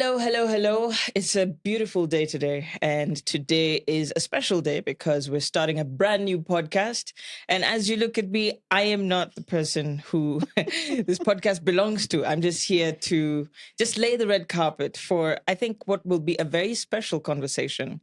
Hello, hello, hello. It's a beautiful day today. And today is a special day because we're starting a brand new podcast. And as you look at me, I am not the person who this podcast belongs to. I'm just here to just lay the red carpet for, I think, what will be a very special conversation.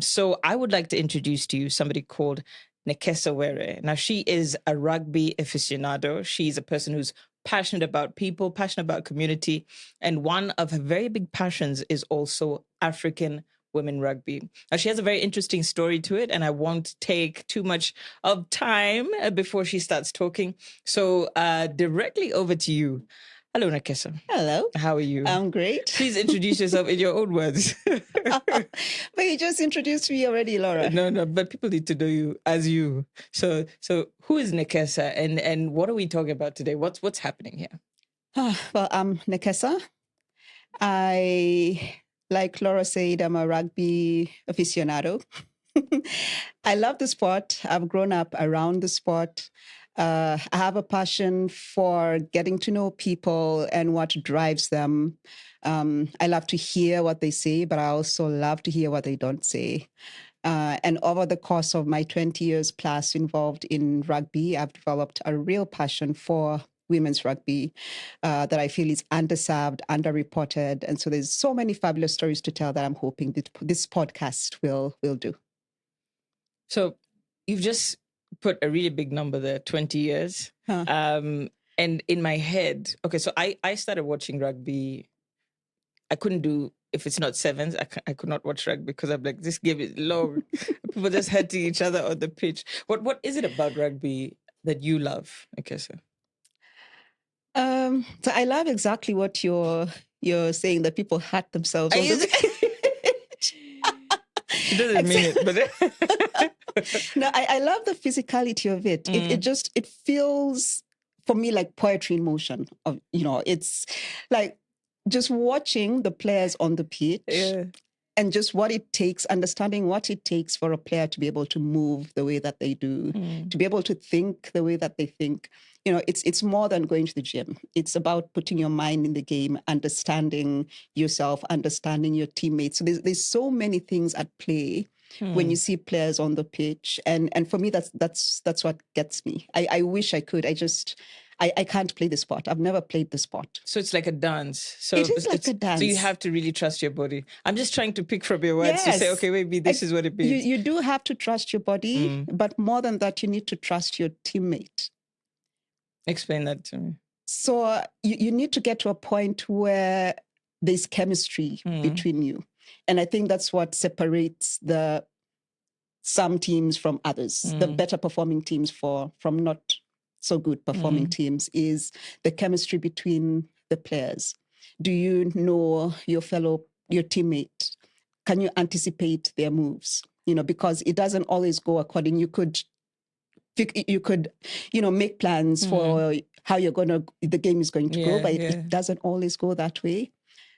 So I would like to introduce to you somebody called Nekesa Were. Now, she is a rugby aficionado. She's a person who's passionate about people, passionate about community. And one of her very big passions is also African women rugby. Now, she has a very interesting story to it, and I won't take too much of time before she starts talking. So directly over to you. Hello, Nekesa. Hello. How are you? I'm great. Please introduce yourself in your own words. But you just introduced me already, Laura. No, but people need to know you as you. So who is Nekesa and what are we talking about today? What's happening here? Well, I'm Nekesa. Like Laura said, I'm a rugby aficionado. I love the sport. I've grown up around the sport. I have a passion for getting to know people and what drives them. I love to hear what they say, but I also love to hear what they don't say. And over the course of my 20 years plus involved in rugby, I've developed a real passion for women's rugby that I feel is underserved, underreported. And so there's so many fabulous stories to tell that I'm hoping that this podcast will do. So you've just put a really big number there, 20 years. Huh. And in my head, okay, so I started watching rugby. I couldn't do, if it's not sevens, I could not watch rugby because I'm like, this game is long. People just hurting each other on the pitch. What is it about rugby that you love, Nekesa? So I love exactly what you're saying, that people hurt themselves. She doesn't mean it, but no, I love the physicality of it. It feels for me like poetry in motion. It's like just watching the players on the pitch. Yeah. And just what it takes, understanding what it takes for a player to be able to move the way that they do, to be able to think the way that they think. It's more than going to the gym. It's about putting your mind in the game, understanding yourself, understanding your teammates. So there's so many things at play when you see players on the pitch. And for me, that's what gets me. I wish I could. I can't play the sport. I've never played the sport. So it's like a dance. So it is like a dance. So you have to really trust your body. I'm just trying to pick from your words to say, okay, maybe this is what it means. You do have to trust your body, but more than that, you need to trust your teammate. Explain that to me. So you need to get to a point where there's chemistry between you. And I think that's what separates some teams from others, the better performing teams from not so good performing teams, is the chemistry between the players. Do you know your teammate? Can you anticipate their moves? Because it doesn't always go according. You could make plans for how the game is going to go, but it doesn't always go that way.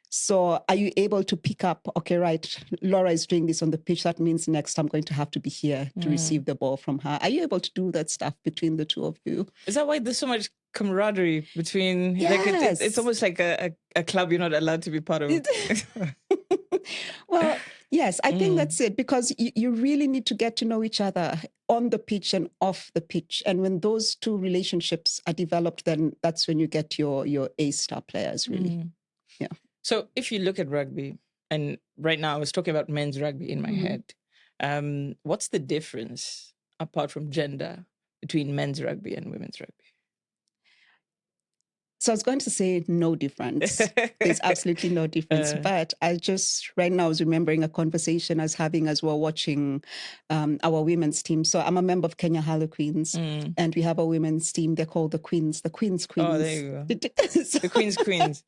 So are you able to pick up, okay, right, Laura is doing this on the pitch. That means next I'm going to have to be here to receive the ball from her. Are you able to do that stuff between the two of you? Is that why there's so much camaraderie between, yes. It's almost like a club you're not allowed to be part of. Well, yes, I think that's it, because you really need to get to know each other on the pitch and off the pitch. And when those two relationships are developed, then that's when you get your A-star players, really. Yeah. So if you look at rugby, and right now I was talking about men's rugby in my head, what's the difference, apart from gender, between men's rugby and women's rugby? So I was going to say no difference. There's absolutely no difference. But I just right now was remembering a conversation I was having as we're watching our women's team. So I'm a member of Kenya Harlequins, and we have a women's team. They're called the Queens. The Queens. Oh, there you go. The Queens.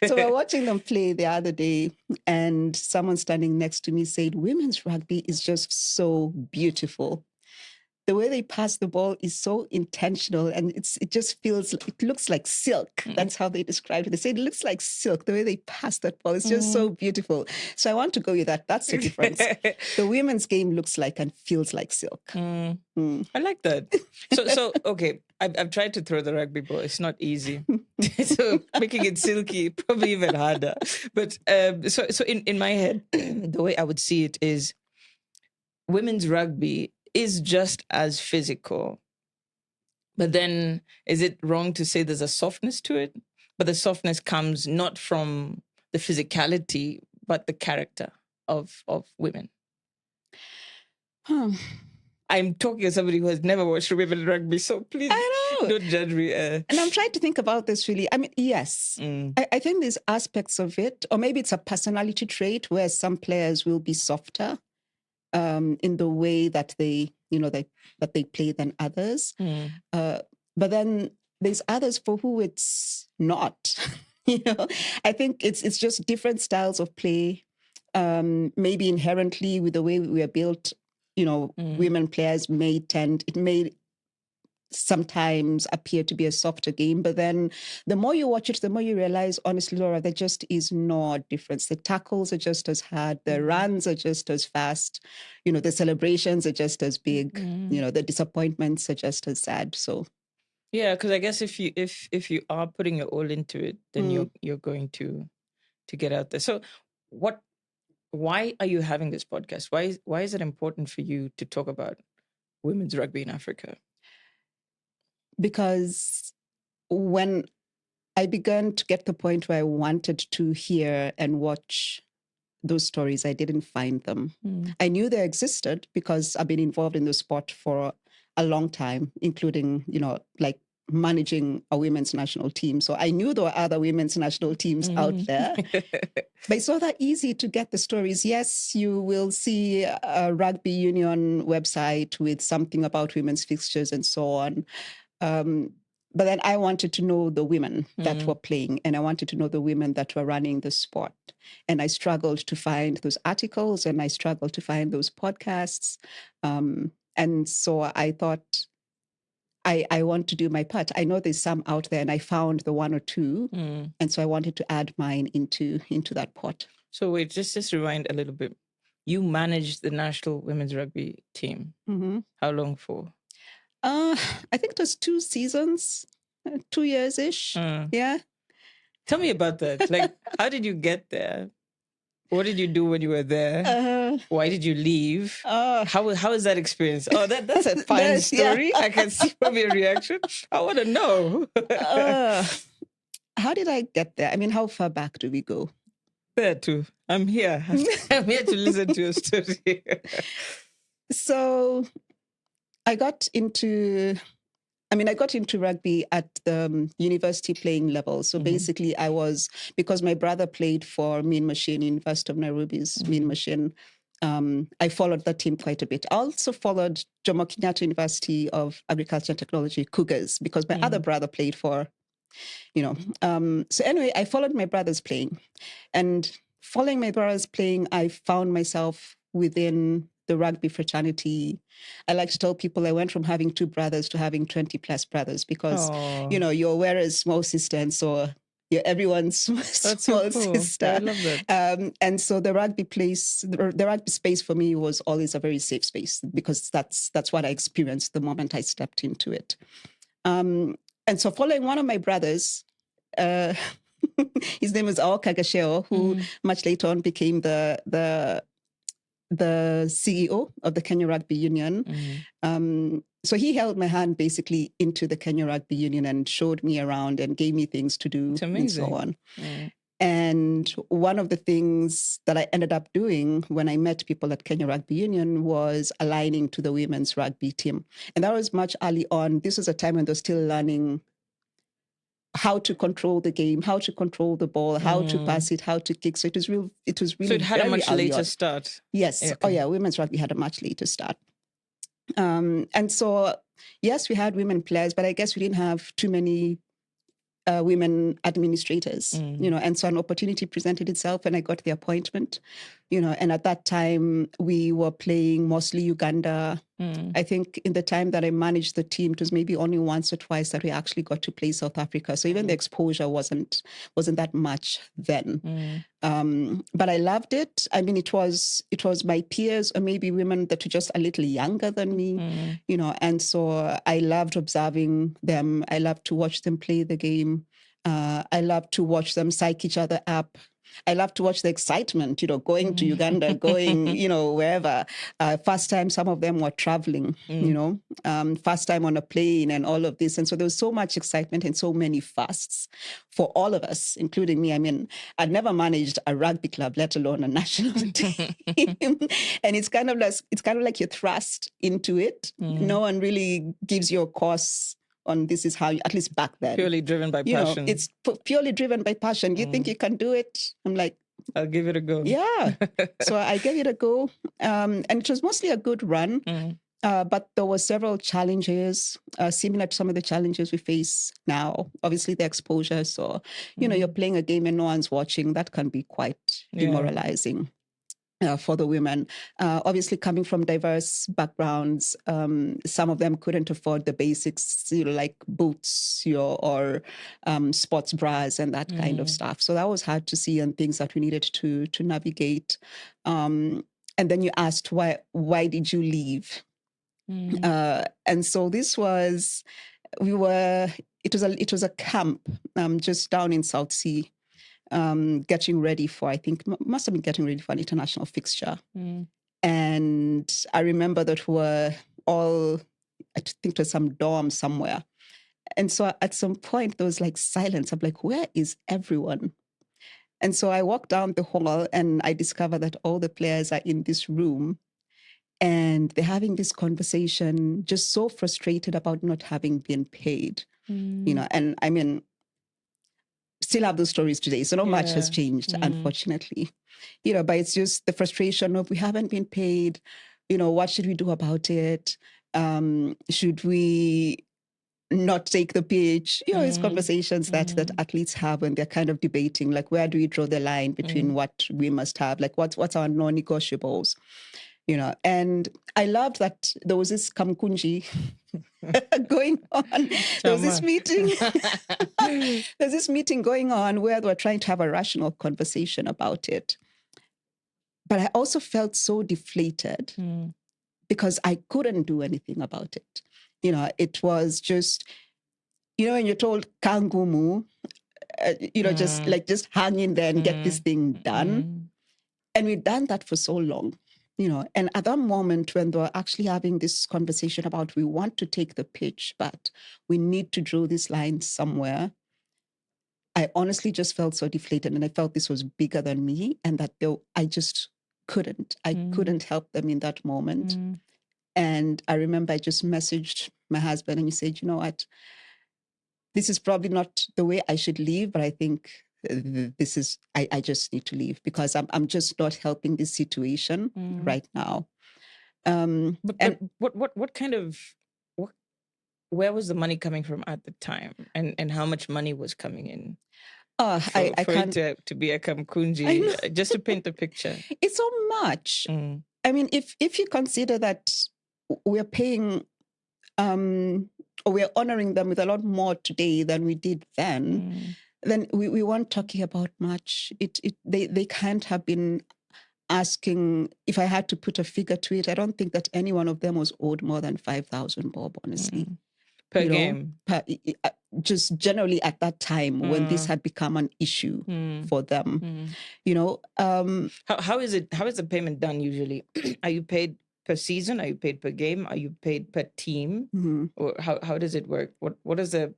So we're watching them play the other day, and someone standing next to me said, "Women's rugby is just so beautiful. The way they pass the ball is so intentional, and it looks like silk." That's how they described it. They said it looks like silk. The way they pass that ball is just so beautiful. So I want to go with that. That's the difference. The women's game looks like and feels like silk. I like that. So okay, I've tried to throw the rugby ball. It's not easy. So making it silky, probably even harder. But so in my head, the way I would see it is women's rugby is just as physical. But then is it wrong to say there's a softness to it? But the softness comes not from the physicality, but the character of women. Hmm. I'm talking as somebody who has never watched women rugby, so please I know. don't judge me. And I'm trying to think about this really. I mean, yes, I think there's aspects of it, or maybe it's a personality trait where some players will be softer in the way that they, that they play than others. But then there's others for who it's not. I think it's just different styles of play. Maybe inherently with the way we are built, women players it may sometimes appear to be a softer game, but then the more you watch it, the more you realize, honestly, Laura, there just is no difference. The tackles are just as hard, the runs are just as fast, the celebrations are just as big, the disappointments are just as sad. So yeah, because I guess if you are putting your all into it, then you're going to get out there. So why are you having this podcast? Why is it important for you to talk about women's rugby in Africa? Because when I began to get the point where I wanted to hear and watch those stories, I didn't find them. I knew they existed because I've been involved in the sport for a long time, including, like managing a women's national team. So I knew there were other women's national teams out there, but it's not that easy to get the stories. Yes, you will see a rugby union website with something about women's fixtures and so on. But then I wanted to know the women that were playing, and I wanted to know the women that were running the sport. And I struggled to find those articles, and I struggled to find those podcasts. And so I thought, I want to do my part. I know there's some out there, and I found the one or two. And so I wanted to add mine into that pot. So wait, just rewind a little bit. You managed the national women's rugby team. How long for? I think it was 2 seasons, 2 years-ish. Yeah. Tell me about that. Like, how did you get there? What did you do when you were there? Why did you leave? How is that experience? Oh, that's a fun story. Yeah. I can see from your reaction. I want to know. How did I get there? I mean, how far back do we go? There too. I'm here. I'm here to listen to your story. So I got into rugby at the university playing level. So basically because my brother played for Mean Machine, University of Nairobi's Mean Machine, I followed that team quite a bit. I also followed Jomo Kenyatta University of Agriculture and Technology, Cougars, because my other brother played for, So anyway, I followed my brothers playing. And following my brothers playing, I found myself within the rugby fraternity. I like to tell people I went from having 2 brothers to having 20 plus brothers because, you're Wera's small sister, and so you're everyone's small sister. I love that. And so the rugby space for me was always a very safe space because that's what I experienced the moment I stepped into it. And so following one of my brothers, his name was Ao Kagasheo, who much later on became the CEO of the Kenya Rugby Union. So he held my hand basically into the Kenya Rugby Union and showed me around and gave me things to do and so on. And one of the things that I ended up doing when I met people at Kenya Rugby Union was aligning to the women's rugby team. And that was much early on. This was a time when they're still learning how to control the game, how to control the ball, how to pass it, how to kick. So it was really. So it had a much later start. Yes. Okay. Oh yeah, women's rugby had a much later start. And so yes, we had women players, but I guess we didn't have too many women administrators, and so an opportunity presented itself and I got the appointment, and at that time we were playing mostly Uganda. I think in the time that I managed the team, it was maybe only once or twice that we actually got to play South Africa. So even the exposure wasn't that much then. But I loved it. I mean, it was my peers or maybe women that were just a little younger than me, and so I loved observing them. I loved to watch them play the game. I love to watch them psych each other up. I love to watch the excitement, going to Uganda, going, wherever. First time some of them were traveling, first time on a plane and all of this. And so there was so much excitement and so many fasts for all of us, including me. I mean, I'd never managed a rugby club, let alone a national team. And it's kind of like you're thrust into it. No one really gives you a course on this is how you, at least back then. Purely driven by passion. It's purely driven by passion. You think you can do it? I'm like, I'll give it a go. Yeah. So I gave it a go. And it was mostly a good run. But there were several challenges, similar to some of the challenges we face now. Obviously, the exposure. So, you're playing a game and no one's watching. That can be quite demoralizing. For the women, obviously coming from diverse backgrounds, some of them couldn't afford the basics, like boots or sports bras and that kind of stuff. So that was hard to see and things that we needed to navigate. And then you asked why did you leave? And so this was it was a camp just down in South Sea. Getting ready for, I think, must have been getting ready for an international fixture. And I remember that we were all, I think it was some dorm somewhere. And so at some point, there was like silence. I'm like, where is everyone? And so I walked down the hall and I discovered that all the players are in this room and they're having this conversation, just so frustrated about not having been paid. And I mean, still have those stories today. So not much has changed, unfortunately. But it's just the frustration of we haven't been paid. What should we do about it? Should we not take the pitch? It's conversations that athletes have when they're kind of debating, like, where do we draw the line between what we must have? Like, what's our non-negotiables? And I loved that there was this kamkunji going on. There was this meeting. There's this meeting going on where they were trying to have a rational conversation about it. But I also felt so deflated because I couldn't do anything about it. It was just, when you're told kangumu, just hang in there and get this thing done. And we've done that for so long. And at that moment when they were actually having this conversation about we want to take the pitch, but we need to draw this line somewhere, I honestly just felt so deflated. And I felt this was bigger than me and that I just couldn't. I couldn't help them in that moment. And I remember I just messaged my husband and he said, you know what, this is probably not the way I should leave, but I think this is, I just need to leave because I'm just not helping this situation right now. But what kind of, where was the money coming from at the time? And how much money was coming in? I can't to be a kamkunji, just to paint the picture. It's so much. I mean, if you consider that we're paying, or we're honoring them with a lot more today than we did then we weren't talking about much. They can't have been asking, if I had to put a figure to it, I don't think that any one of them was owed more than 5,000 bob, honestly. Per game? Just generally at that time when this had become an issue for them. How is the payment done usually? Are you paid per season? Are you paid per game? Are you paid per team? Or how does it work? What is the,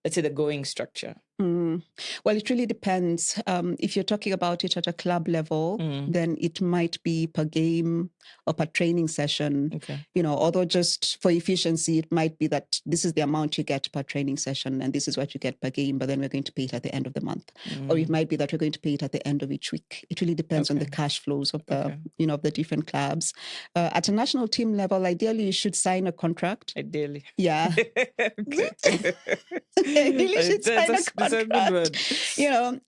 let's say, the going structure? Well, it really depends. If you're talking about it at a club level, then it might be per game or per training session. Okay. Although just for efficiency, it might be that this is the amount you get per training session and this is what you get per game, but then we're going to pay it at the end of the month. Or it might be that we're going to pay it at the end of each week. It really depends on the cash flows of the, of the different clubs. At a national team level, ideally, you should sign a contract. Ideally. Yeah. Ideally, you should sign a contract. That's a good word.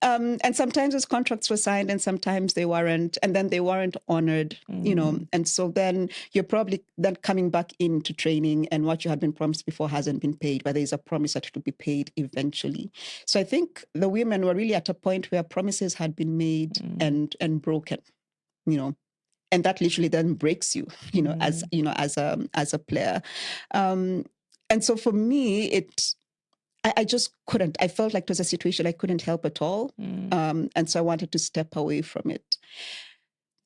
And sometimes those contracts were signed and sometimes they weren't, and then they weren't honored, and so then you're probably then coming back into training and what you had been promised before hasn't been paid, but there's a promise that it will be paid eventually. So I think the women were really at a point where promises had been made and broken, and that literally then breaks you, as a player. And so for me, I just couldn't. I felt like it was a situation I couldn't help at all. And so I wanted to step away from it.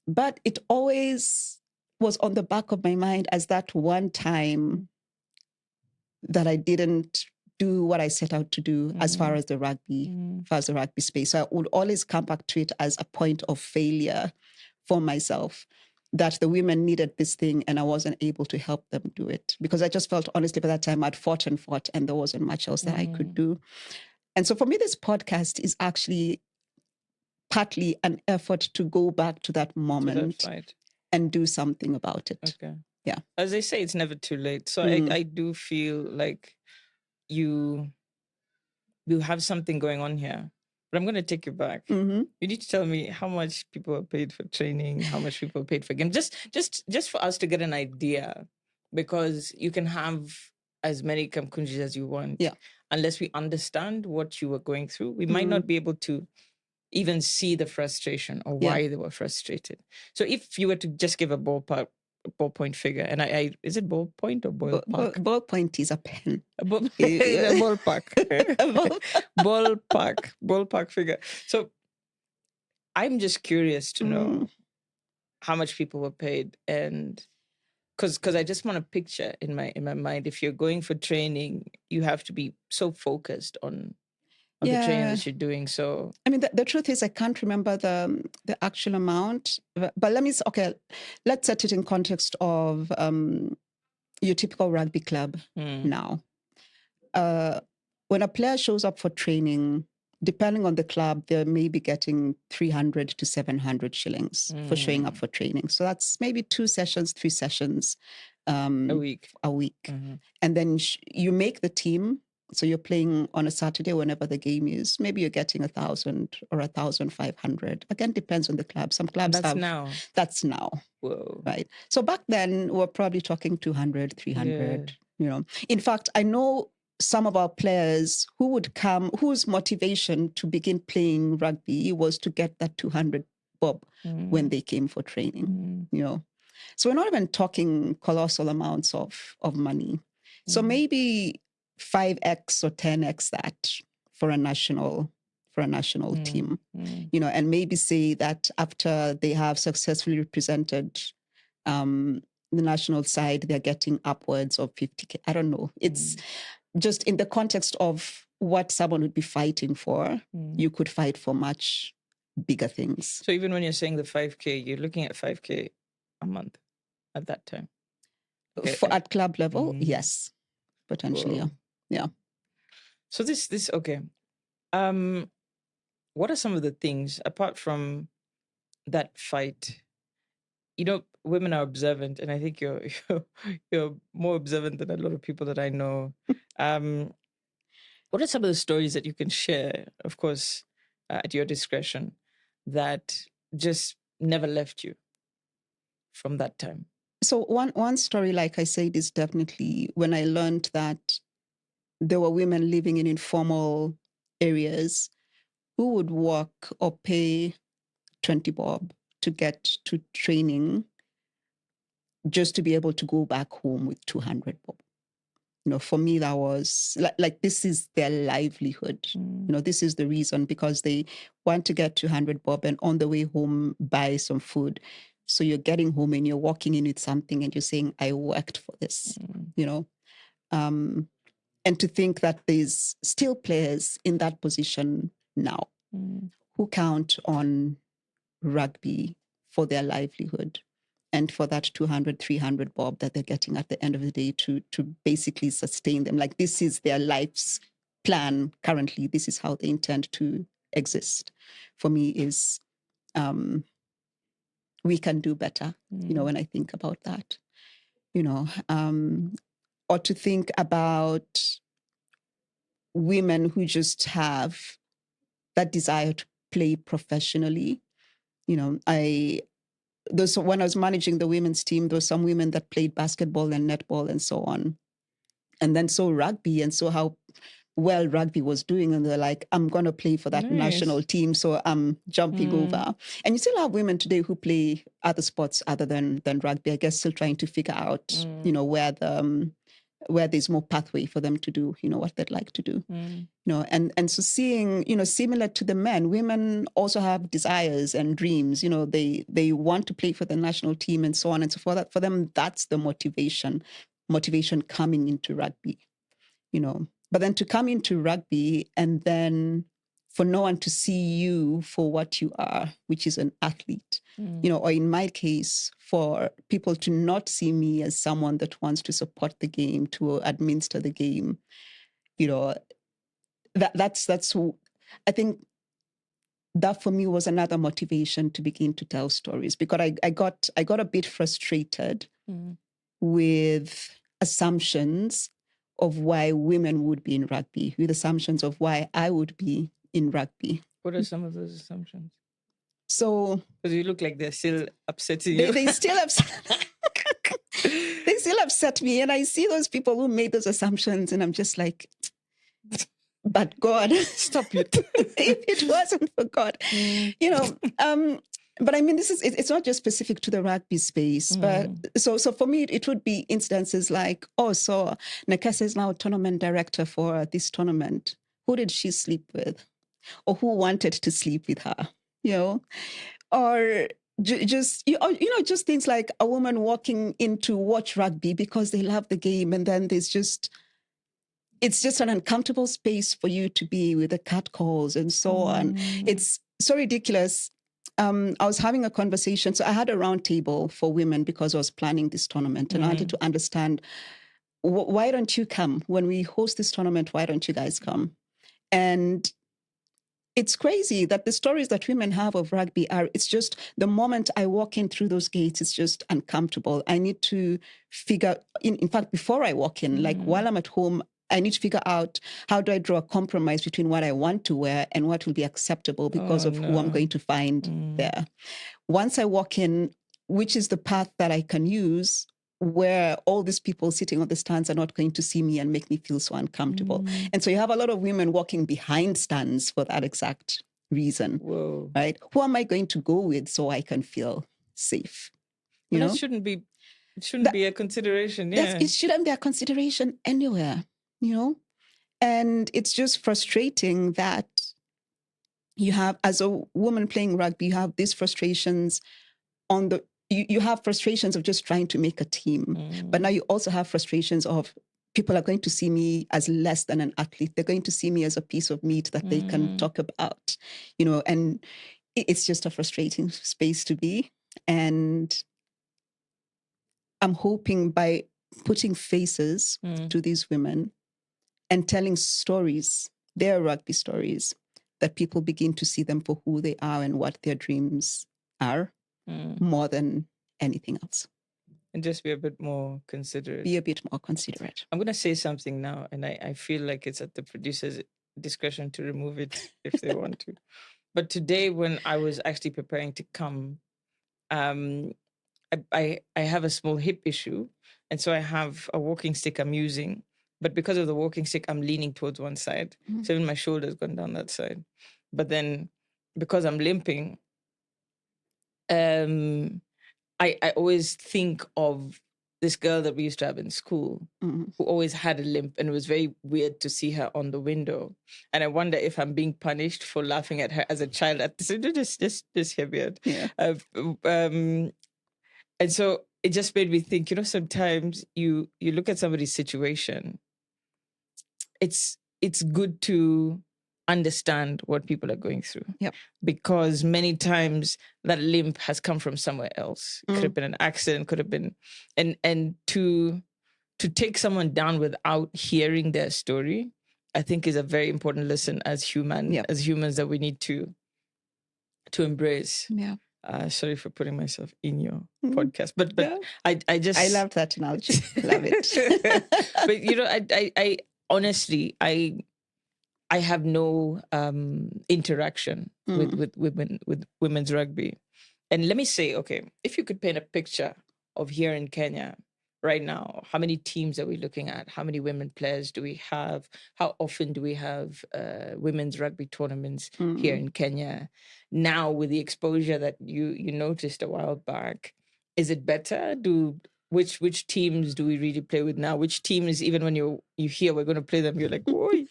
But it always was on the back of my mind as that one time that I didn't do what I set out to do as far as the rugby, space. So I would always come back to it as a point of failure for myself, that the women needed this thing and I wasn't able to help them do it. Because I just felt, honestly, by that time I'd fought and there wasn't much else that I could do. And so for me, this podcast is actually partly an effort to go back to that moment and do something about it. Okay. Yeah. As they say, it's never too late. So I do feel like you have something going on here. But I'm going to take you back. You need to tell me how much people are paid for training, how much people are paid for games, just for us to get an idea, because you can have as many kamkunjis as you want. Yeah. Unless we understand what you were going through, we might not be able to even see the frustration or why they were frustrated. So if you were to just give a ballpoint figure, and I is it ballpoint or ballpark? Ballpoint is a pen. A ballpark. Ballpark figure. So I'm just curious to know how much people were paid, and because I just want to picture in my mind, if you're going for training, you have to be so focused on the training that you're doing. So I mean, the truth is I can't remember the actual amount, but let's set it in context of your typical rugby club now. When a player shows up for training, depending on the club, they may be getting 300 to 700 shillings for showing up for training. So that's maybe 2 sessions, 3 sessions a week. And then you make the team. So you're playing on a Saturday whenever the game is. Maybe you're getting 1,000 or 1,500. Again, depends on the club. Some clubs That's now. Whoa. Right. So back then, we're probably talking 200, 300, In fact, I know some of our players who would come, whose motivation to begin playing rugby was to get that 200 bob when they came for training, So we're not even talking colossal amounts of money. So maybe 5x or 10x that for a national team, and maybe say that after they have successfully represented the national side, they're getting upwards of 50K. I don't know. It's just in the context of what someone would be fighting for, you could fight for much bigger things. So even when you're saying the 5K, you're looking at 5K a month at that time? Okay. At club level, yes, potentially. Whoa. Yeah. So this okay. What are some of the things, apart from that fight? Women are observant, and I think you're more observant than a lot of people that I know. What are some of the stories that you can share, of course, at your discretion, that just never left you from that time? So one story, like I said, is definitely when I learned that there were women living in informal areas who would work or pay 20 bob to get to training just to be able to go back home with 200 bob. For me, that was like this is their livelihood. This is the reason, because they want to get 200 bob and on the way home buy some food. So you're getting home and you're walking in with something and you're saying, I worked for this, and to think that there's still players in that position now who count on rugby for their livelihood and for that 200, 300 bob that they're getting at the end of the day to basically sustain them. Like, this is their life's plan currently. This is how they intend to exist. For me is we can do better, when I think about that, or to think about women who just have that desire to play professionally. When I was managing the women's team, there were some women that played basketball and netball and so on, and then saw rugby and saw how well rugby was doing, and they're like, I'm going to play for that national team, so I'm jumping over. And you still have women today who play other sports other than rugby, I guess, still trying to figure out, where where there's more pathway for them to do, what they'd like to do. And so seeing, similar to the men, women also have desires and dreams. They want to play for the national team and so on and so forth. For them, that's the motivation coming into rugby. But then to come into rugby and then for no one to see you for what you are, which is an athlete, or in my case, for people to not see me as someone that wants to support the game, to administer the game, that's I think that for me was another motivation to begin to tell stories, because I got a bit frustrated with assumptions of why women would be in rugby, with assumptions of why I would be in rugby. What are some of those assumptions? So, because you look like they're still upsetting you. They still upset. They still upset me, and I see those people who made those assumptions, and I'm just like, but God, stop it. If it wasn't for God, But I mean, it's not just specific to the rugby space, but so for me, it would be incidences like, so Nekesa is now tournament director for this tournament. Who did she sleep with? Or who wanted to sleep with her? Or just just things like a woman walking in to watch rugby because they love the game, and then it's just an uncomfortable space for you to be, with the catcalls and so on. It's so ridiculous. I was having a conversation. So I had a round table for women because I was planning this tournament, and I wanted to understand, why don't you come? When we host this tournament, why don't you guys come? And it's crazy that the stories that women have of rugby it's just the moment I walk in through those gates, it's just uncomfortable. I need to figure, in fact, before I walk in, like while I'm at home, I need to figure out, how do I draw a compromise between what I want to wear and what will be acceptable because of who I'm going to find there. Once I walk in, which is the path that I can use, where all these people sitting on the stands are not going to see me and make me feel so uncomfortable. And so you have a lot of women walking behind stands for that exact reason. Whoa. Right? Who am I going to go with so I can feel safe? That shouldn't be a consideration. Yeah. It shouldn't be a consideration anywhere. And it's just frustrating that you have, as a woman playing rugby, you have these frustrations you have frustrations of just trying to make a team. But now you also have frustrations of, people are going to see me as less than an athlete. They're going to see me as a piece of meat that they can talk about, and it's just a frustrating space to be. And I'm hoping by putting faces to these women and telling stories, their rugby stories, that people begin to see them for who they are and what their dreams are, more than anything else. And just be a bit more considerate. Be a bit more considerate. I'm going to say something now, and I feel like it's at the producer's discretion to remove it if they want to. But today, when I was actually preparing to come, I have a small hip issue. And so I have a walking stick I'm using. But because of the walking stick, I'm leaning towards one side. So even my shoulder's gone down that side. But then because I'm limping, I always think of this girl that we used to have in school who always had a limp, and it was very weird to see her on the window. And I wonder if I'm being punished for laughing at her as a child at this here beard. Yeah. And so it just made me think, sometimes you look at somebody's situation, it's good to understand what people are going through. Yep. Because many times that limp has come from somewhere else. It could have been an accident, could have been, and to take someone down without hearing their story, I think is a very important lesson as humans that we need to embrace. Yeah. Sorry for putting myself in your podcast, but Yeah. I love that analogy. Love it. But I honestly, I have no interaction with women's rugby. And let me say, okay, if you could paint a picture of here in Kenya right now, how many teams are we looking at? How many women players do we have? How often do we have women's rugby tournaments here in Kenya? Now, with the exposure that you noticed a while back, is it better? Do which teams do we really play with now? Which teams, even when you hear we're going to play them, you're like, oi.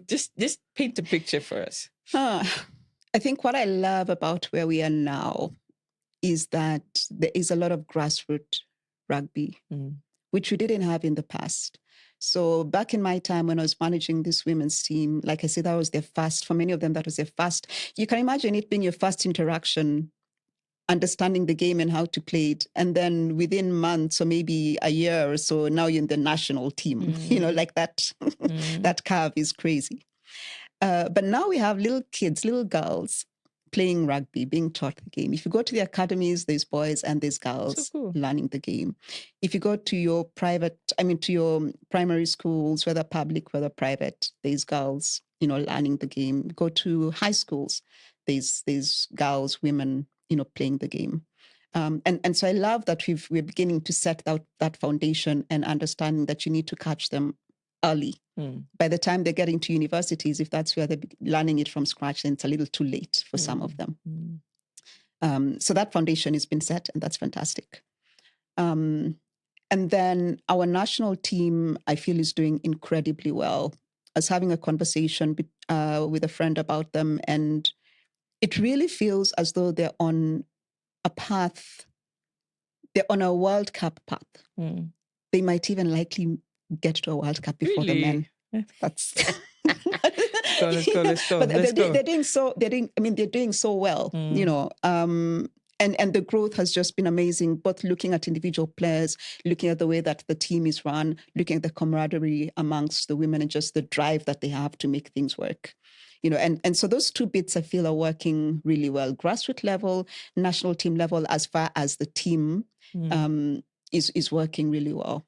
Just paint a picture for us. I think what I love about where we are now is that there is a lot of grassroots rugby, which we didn't have in the past. So back in my time when I was managing this women's team, like I said, that was their first, for many of them, that was their first. You can imagine it being your first interaction, understanding the game and how to play it. And then within months or maybe a year or so, now you're in the national team, like that, that curve is crazy. But now we have little kids, little girls playing rugby, being taught the game. If you go to the academies, there's boys and there's girls learning the game. If you go to your to your primary schools, whether public, whether private, there's girls, learning the game. Go to high schools, there's girls, women, playing the game. And so I love that we're beginning to set that foundation and understanding that you need to catch them early. By the time they're getting to universities, if that's where they're learning it from scratch, then it's a little too late for some of them. So that foundation has been set, and that's fantastic. And then our national team, I feel, is doing incredibly well. I was having a conversation with a friend about them, and it really feels as though they're on a path. They're on a World Cup path. They might even likely get to a World Cup before the men. That's let's go. But they're doing so. They're doing so well. And the growth has just been amazing. Both looking at individual players, looking at the way that the team is run, looking at the camaraderie amongst the women, and just the drive that they have to make things work. And so those two bits I feel are working really well. Grassroots level, national team level, as far as the team is working really well.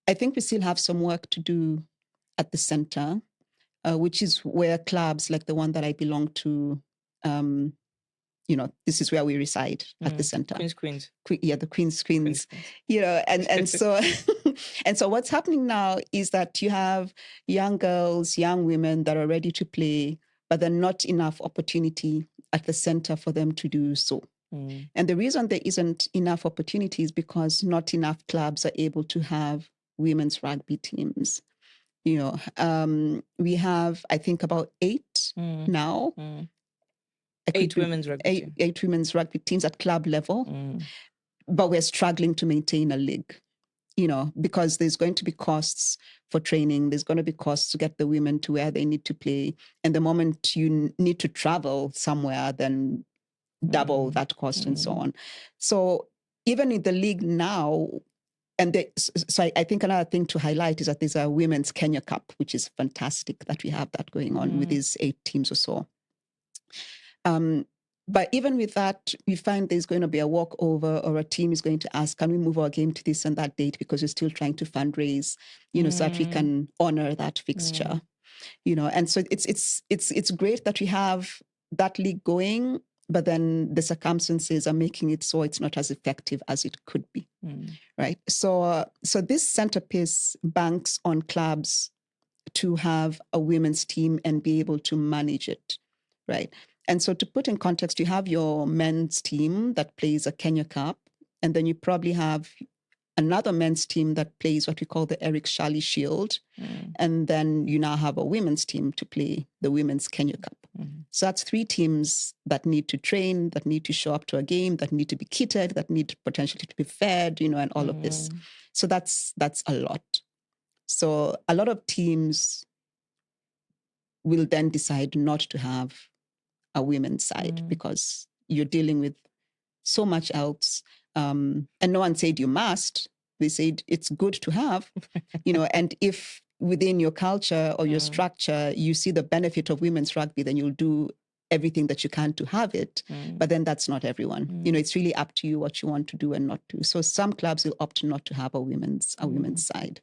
I think we still have some work to do at the center, which is where clubs like the one that I belong to, this is where we reside at the center. Queens. The Queens. And so and so what's happening now is that you have young girls, young women that are ready to play, but there are not enough opportunity at the center for them to do so. And the reason there isn't enough opportunity is because not enough clubs are able to have women's rugby teams. We have, I think, about 8 now. 8 women's rugby teams. 8 women's rugby teams at club level. But we're struggling to maintain a league, because there's going to be costs for training. There's going to be costs to get the women to where they need to play. And the moment you need to travel somewhere, then double that cost and so on. So even in the league now, so I think another thing to highlight is that there's a Women's Kenya Cup, which is fantastic that we have that going on with these 8 teams or so. But even with that, we find there's going to be a walkover, or a team is going to ask, can we move our game to this and that date, because we're still trying to fundraise, so that we can honor that fixture. And so it's great that we have that league going, but then the circumstances are making it so it's not as effective as it could be, right? So this centerpiece banks on clubs to have a women's team and be able to manage it, right? And so to put in context, you have your men's team that plays a Kenya Cup, and then you probably have another men's team that plays what we call the Eric Shirley Shield, and then you now have a women's team to play the Women's Kenya Cup. So that's 3 teams that need to train, that need to show up to a game, that need to be kitted, that need potentially to be fed, and all of this. So that's a lot. So a lot of teams will then decide not to have a women's side because you're dealing with so much else. And no one said you must. They said it's good to have, and if within your culture or your structure, you see the benefit of women's rugby, then you'll do everything that you can to have it. But then that's not everyone. It's really up to you what you want to do and not do. So some clubs will opt not to have a women's side.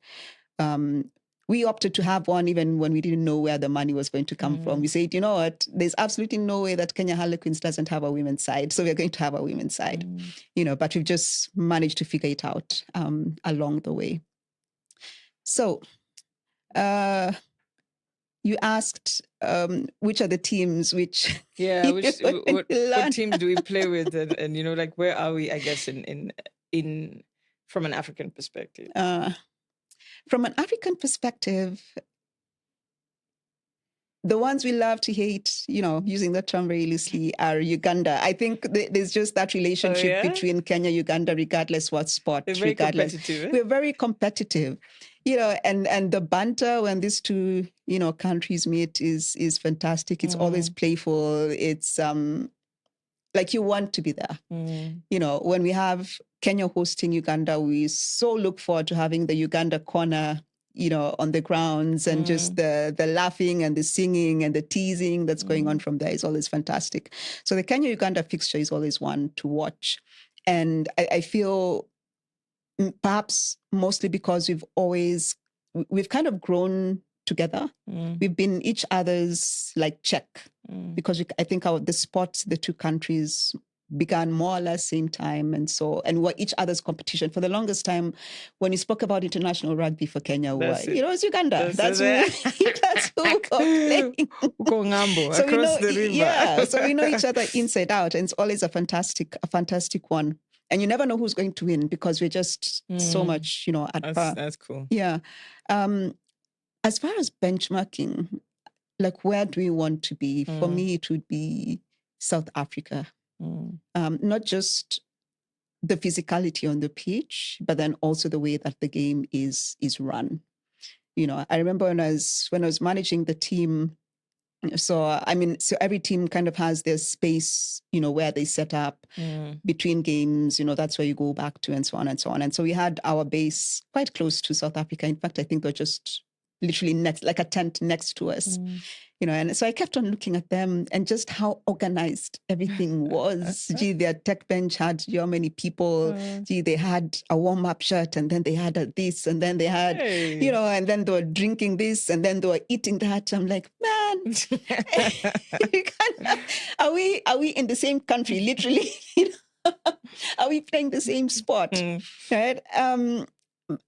We opted to have one even when we didn't know where the money was going to come from. We said, you know what, there's absolutely no way that Kenya Harlequins doesn't have a women's side. So we're going to have a women's side, but we've just managed to figure it out along the way. So you asked which are the teams which... Yeah, what teams do we play with? And where are we, I guess, in from an African perspective? From an African perspective, the ones we love to hate, using the term very loosely, are Uganda. I think there's just that relationship between Kenya, Uganda, regardless what sport. They're very competitive. We're very competitive, and the banter when these two, countries meet is fantastic. It's always playful. It's like you want to be there. When we have Kenya hosting Uganda, we so look forward to having the Uganda corner, on the grounds, and just the laughing and the singing and the teasing that's going on from there is always fantastic. So the Kenya-Uganda fixture is always one to watch. And I feel perhaps mostly because we've kind of grown together. We've been each other's check, because I think the sports, the two countries began more or less same time, and were each other's competition for the longest time. When you spoke about international rugby for Kenya, it's Uganda. That's who we're playing. So across the river. Yeah, so we know each other inside out, and it's always a fantastic one. And you never know who's going to win, because we're just so much, at par. That's cool. Yeah. As far as benchmarking, where do we want to be? For me, it would be South Africa. Not just the physicality on the pitch, but then also the way that the game is run. I remember when I was managing the team. So every team kind of has their space, where they set up between games. That's where you go back to, and so on and so on. And so we had our base quite close to South Africa. In fact, I think they're just literally next, like a tent next to us. And so I kept on looking at them and just how organized everything was. Their tech bench had how many people. They had a warm-up shirt, and then they had this, and then they had, and then they were drinking this, and then they were eating that. I'm like, man, are we in the same country, literally? Are we playing the same sport? Right?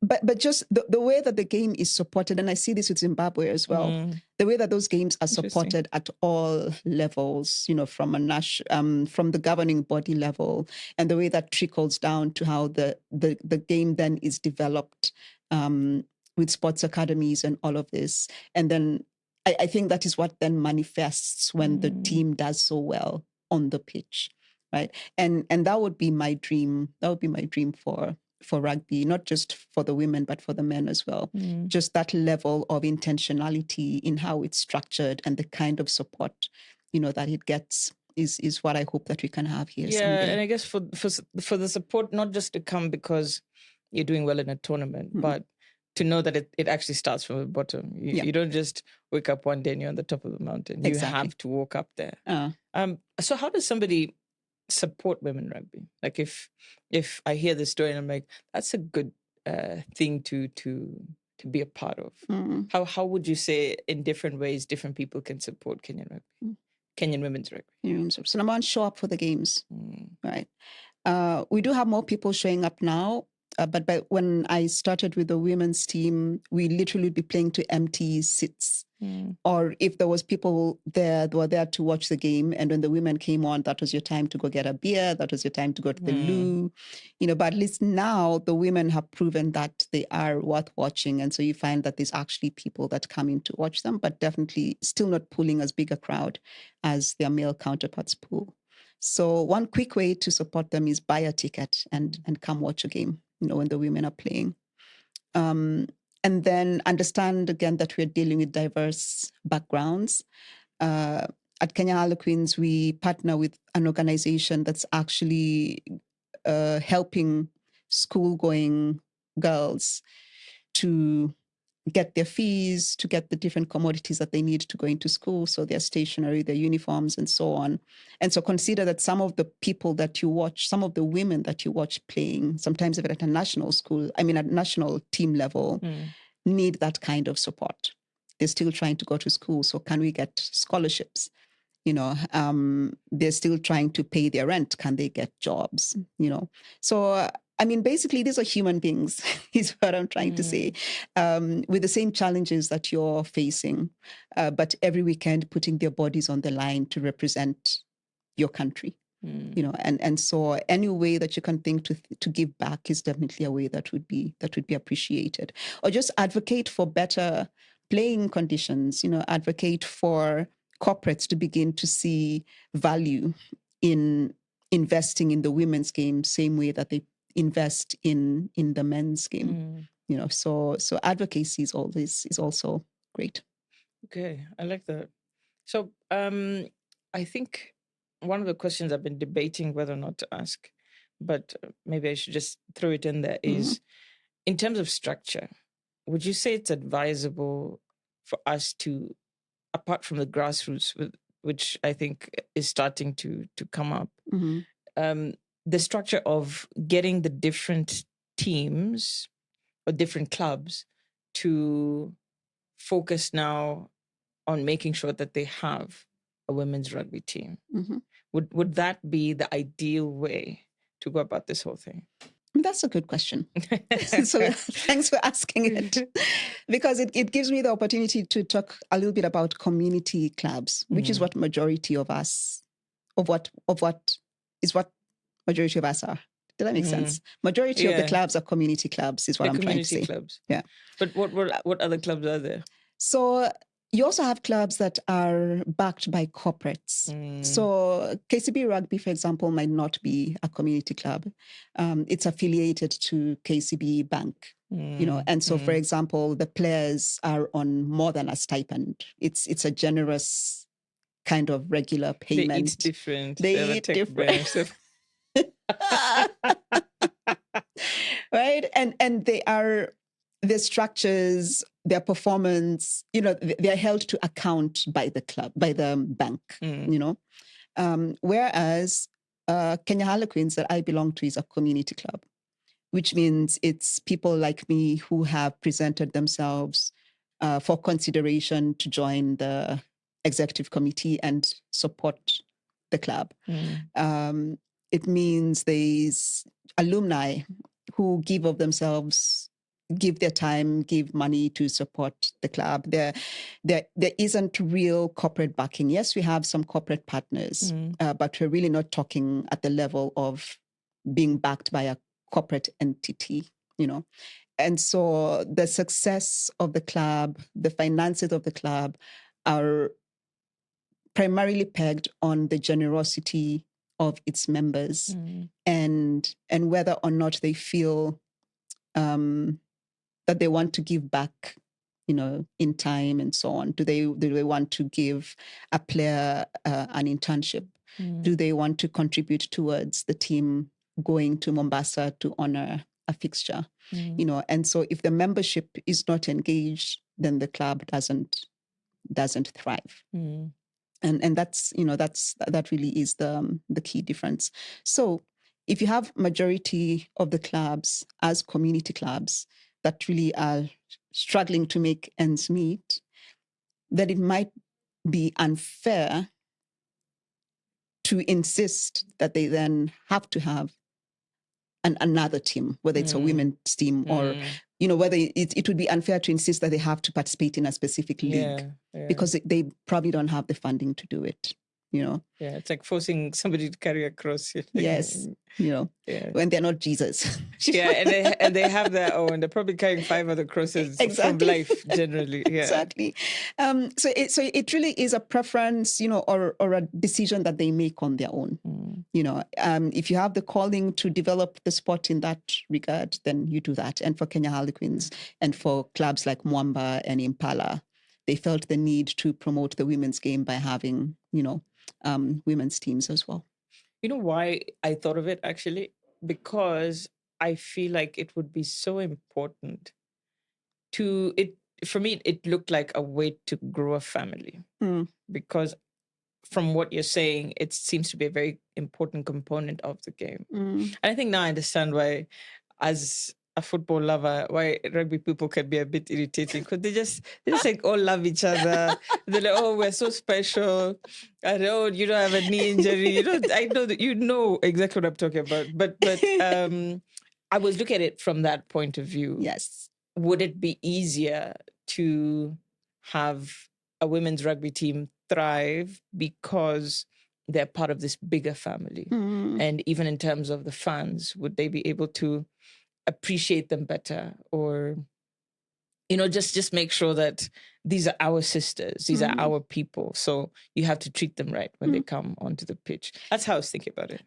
But just the way that the game is supported, and I see this with Zimbabwe as well, the way that those games are supported at all levels, from from the governing body level, and the way that trickles down to how the game then is developed with sports academies and all of this. And then I think that is what then manifests when the team does so well on the pitch, right? And that would be my dream. That would be my dream for rugby, not just for the women, but for the men as well. Just that level of intentionality in how it's structured and the kind of support, that it gets is what I hope that we can have here someday. And I guess for the support, not just to come because you're doing well in a tournament, but to know that it actually starts from the bottom. You don't just wake up one day and you're on the top of the mountain. You have to walk up there. So how does somebody support women rugby? Like if I hear this story and I'm like, that's a good thing to be a part of. How would you say in different ways different people can support Kenyan rugby, Kenyan women's rugby? So number one, show up for the games, right? We do have more people showing up now. But when I started with the women's team, we literally would be playing to empty seats. Or if there was people there, they were there to watch the game. And when the women came on, that was your time to go get a beer. That was your time to go to the loo. But at least now the women have proven that they are worth watching. And so you find that there's actually people that come in to watch them, but definitely still not pulling as big a crowd as their male counterparts pull. So one quick way to support them is buy a ticket and come watch a game, when the women are playing. And then understand again that we're dealing with diverse backgrounds. At Kenya Harlequins, we partner with an organization that's actually helping school-going girls to get their fees, to get the different commodities that they need to go into school, so their stationery, their uniforms, and so on. And so consider that some of the people that you watch, some of the women that you watch playing, sometimes even at a national team level, need that kind of support. They're still trying to go to school, so can we get scholarships? They're still trying to pay their rent. Can they get jobs? So basically, these are human beings, is what I'm trying to say, with the same challenges that you're facing, but every weekend putting their bodies on the line to represent your country. And so any way that you can think to give back is definitely a way that would be appreciated. Or just advocate for better playing conditions, advocate for corporates to begin to see value in investing in the women's game, same way that they invest in the men's game. So advocacy is also great. Okay, I like that. So I think one of the questions I've been debating whether or not to ask, but maybe I should just throw it in there, is in terms of structure, would you say it's advisable for us to, apart from the grassroots, which I think is starting to come up, the structure of getting the different teams or different clubs to focus now on making sure that they have a women's rugby team? Would that be the ideal way to go about this whole thing? That's a good question. So thanks for asking it, because it gives me the opportunity to talk a little bit about community clubs, which is what majority of us, of what majority of us are. Did that make sense? Majority of the clubs are community clubs, is what I'm trying to say. Clubs. Yeah. But what other clubs are there? So you also have clubs that are backed by corporates. So KCB Rugby, for example, might not be a community club. It's affiliated to KCB Bank, and so, for example, the players are on more than a stipend. It's a generous kind of regular payment. They eat different. They eat different. Right? And they are, their structures, their performance, they are held to account by the club, by the bank, whereas Kenya Harlequins that I belong to is a community club, which means it's people like me who have presented themselves for consideration to join the executive committee and support the club. It means there's alumni who give of themselves, give their time, give money to support the club. There isn't real corporate backing. Yes, we have some corporate partners, but we're really not talking at the level of being backed by a corporate entity, And so the success of the club, the finances of the club are primarily pegged on the generosity of its members and whether or not they feel that they want to give back, in time and so on. Do they want to give a player an internship? Do they want to contribute towards the team going to Mombasa to honor a fixture? And so if the membership is not engaged, then the club doesn't thrive. And that's, that really is the key difference. So if you have majority of the clubs as community clubs that really are struggling to make ends meet, then it might be unfair to insist that they then have to have another team, whether it's a women's team or, whether it would be unfair to insist that they have to participate in a specific league because they probably don't have the funding to do it, Yeah, it's like forcing somebody to carry a cross. Yes, when they're not Jesus. And they have their own. They're probably carrying 5 other crosses from life generally. Yeah. Exactly. So it really is a preference, or a decision that they make on their own. If you have the calling to develop the sport in that regard, then you do that. And for Kenya Harlequins and for clubs like Mwamba and Impala, they felt the need to promote the women's game by having, women's teams as well. You know why I thought of it, actually? Because I feel like it would be so important for me, it looked like a way to grow a family. Because from what you're saying, it seems to be a very important component of the game. And I think now I understand why, as a football lover, why rugby people can be a bit irritating, because they just like all love each other. They're like, oh, we're so special. And oh, you don't have a knee injury. I know that you know exactly what I'm talking about. But I was looking at it from that point of view. Yes. Would it be easier to have a women's rugby team thrive because they're part of this bigger family? And even in terms of the fans, would they be able to appreciate them better, or just make sure that these are our sisters, these are our people, so you have to treat them right when they come onto the pitch? That's how I was thinking about it.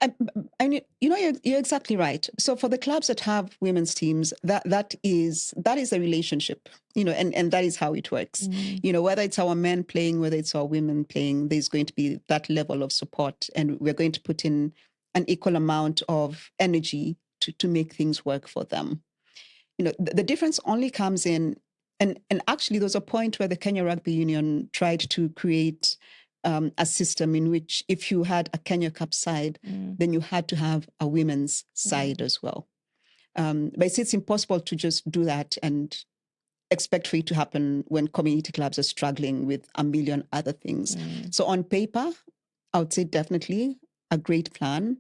And you're exactly right. So for the clubs that have women's teams, that is a relationship, and that is how it works. Whether it's our men playing, whether it's our women playing, there's going to be that level of support, and we're going to put in an equal amount of energy to make things work for them. The difference only comes in, and actually there was a point where the Kenya Rugby Union tried to create a system in which if you had a Kenya Cup side, then you had to have a women's side as well. But it's impossible to just do that and expect for it to happen when community clubs are struggling with a million other things. So on paper, I would say definitely a great plan.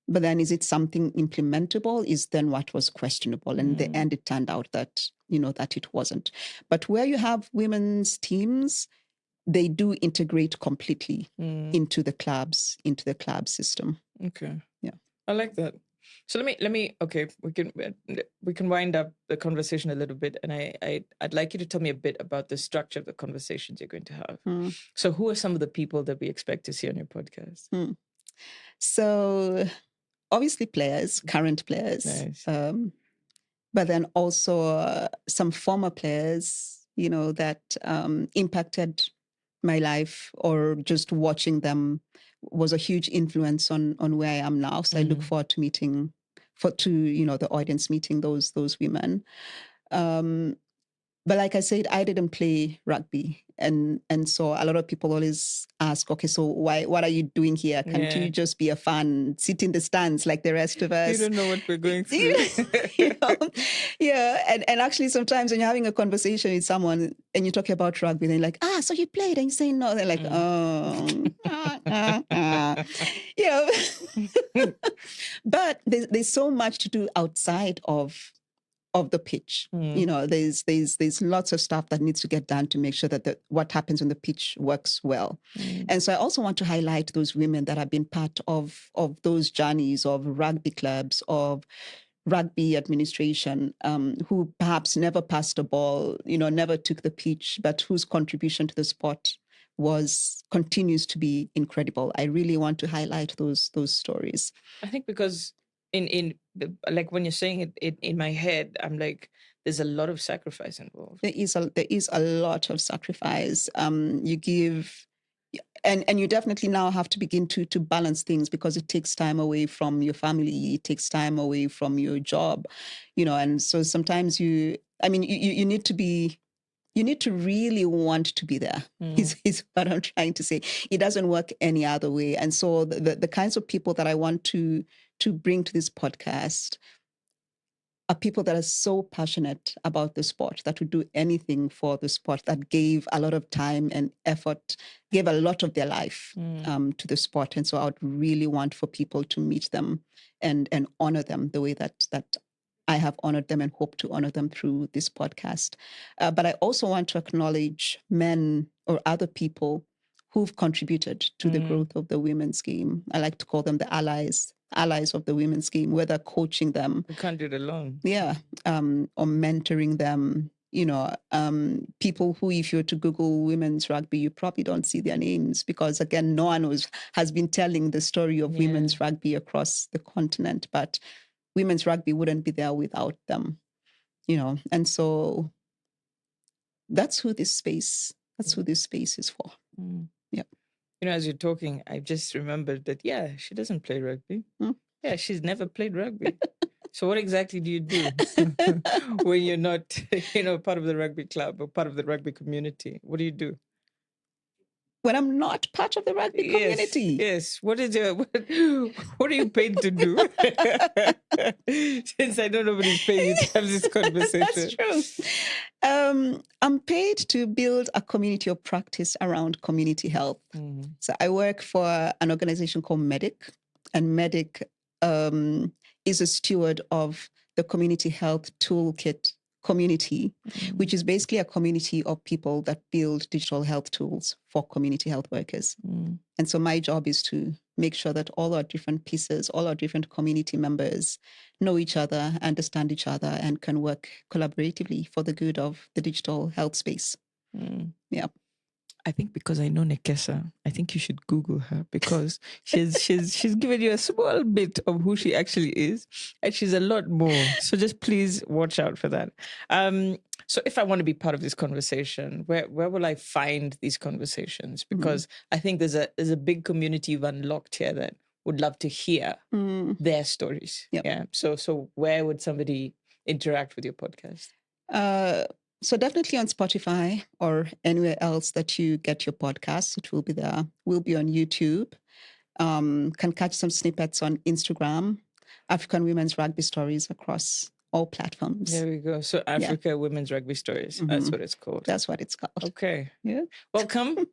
But then is it something implementable is then what was questionable. And in the end, it turned out that, that it wasn't. But where you have women's teams, they do integrate completely into the club system. Okay. Yeah. I like that. So let me okay, we can wind up the conversation a little bit, and I'd like you to tell me a bit about the structure of the conversations you're going to have. So who are some of the people that we expect to see on your podcast? So obviously players, current players, Nice. but then also some former players, that impacted my life, or just watching them was a huge influence on where I am now. So I look forward to the audience meeting those women. But like I said, I didn't play rugby. And so a lot of people always ask, okay, so what are you doing here? Can't you just be a fan, sit in the stands like the rest of us? You don't know what we're going through. Yeah. And actually sometimes when you're having a conversation with someone and you're talking about rugby, they're like, so you played, and you say no. They're like, But there's so much to do outside of the pitch. There's lots of stuff that needs to get done to make sure that what happens on the pitch works well. And so I also want to highlight those women that have been part of those journeys of rugby clubs, of rugby administration, who perhaps never passed a ball, never took the pitch, but whose contribution to the sport continues to be incredible. I really want to highlight those stories. I think because like when you're saying it in my head, I'm like, there's a lot of sacrifice involved. There is a lot of sacrifice. You give, and you definitely now have to begin to balance things, because it takes time away from your family, it takes time away from your job, and so sometimes you need to be. You need to really want to be there, is what I'm trying to say. It doesn't work any other way. And so the kinds of people that I want to bring to this podcast are people that are so passionate about the sport, that would do anything for the sport, that gave a lot of time and effort, gave a lot of their life to the sport. And so I would really want for people to meet them and honor them the way that I have honored them and hope to honor them through this podcast. But I also want to acknowledge men or other people who've contributed to the growth of the women's game. I like to call them the allies of the women's game, whether coaching them. You can't do it alone. Yeah. Or mentoring them. People who, if you were to Google women's rugby, you probably don't see their names, because again, no one has been telling the story of women's rugby across the continent. But women's rugby wouldn't be there without them, and so that's who this space is for. Yeah. As you're talking, I just remembered that, she doesn't play rugby. Yeah, she's never played rugby. So what exactly do you do when you're not, part of the rugby club or part of the rugby community? What do you do? When I'm not part of the rugby community. Yes. What are you paid to do? Since I know nobody's paying you to have this conversation. That's true. I'm paid to build a community of practice around community health. So I work for an organization called MEDIC, and MEDIC is a steward of the Community Health Toolkit community, which is basically a community of people that build digital health tools for community health workers. And so my job is to make sure that all our different pieces, all our different community members know each other, understand each other, and can work collaboratively for the good of the digital health space. Yeah. I think because I know Nekesa, I think you should Google her because she's given you a small bit of who she actually is, and she's a lot more. So just please watch out for that. So if I want to be part of this conversation, where will I find these conversations? Because I think there's a big community you've unlocked here that would love to hear their stories. Yep. Yeah. So where would somebody interact with your podcast? So definitely on Spotify or anywhere else that you get your podcasts. It will be there. We'll be on YouTube. Can catch some snippets on Instagram. African Women's Rugby Stories across all platforms. There we go. So Africa Women's Rugby Stories. That's what it's called. That's what it's called. Okay. Yeah. Welcome.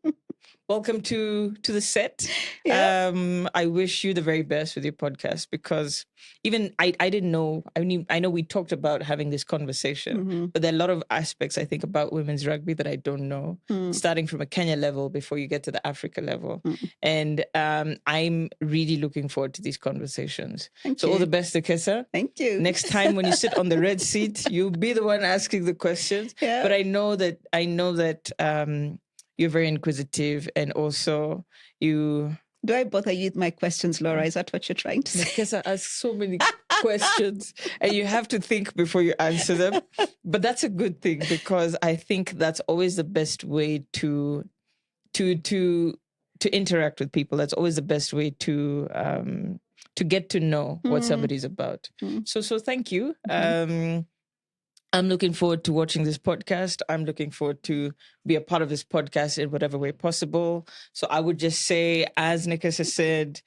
Welcome to the set. Yeah. I wish you the very best with your podcast because even I didn't know. I know we talked about having this conversation, but there are a lot of aspects I think about women's rugby that I don't know. Starting from a Kenya level before you get to the Africa level, and I'm really looking forward to these conversations. Thank so you. all the best, Nekesa. Thank you. Next time when you sit on the red seat, you'll be the one asking the questions. Yeah. But I know that. You're very inquisitive, and also you. Do I bother you with my questions, Laura? Is that what you're trying to say? Because I ask so many questions, and you have to think before you answer them. But that's a good thing because I think that's always the best way to interact with people. That's always the best way to get to know what somebody's about. So thank you. I'm looking forward to watching this podcast. I'm looking forward to be a part of this podcast in whatever way possible. So I would just say, as Nekesa said,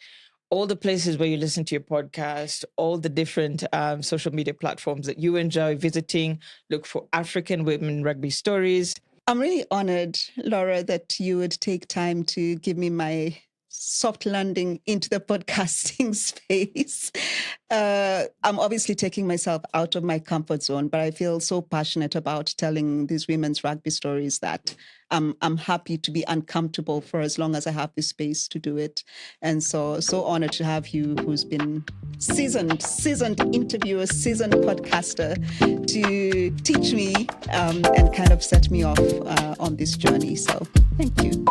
all the places where you listen to your podcast, all the different social media platforms that you enjoy visiting, look for African Women Rugby Stories. I'm really honored, Laura, that you would take time to give me my soft landing into the podcasting space. I'm obviously taking myself out of my comfort zone, but I feel so passionate about telling these women's rugby stories that I'm happy to be uncomfortable for as long as I have the space to do it. And so honored to have you, who's been seasoned interviewer, seasoned podcaster, to teach me and kind of set me off on this journey. So thank you.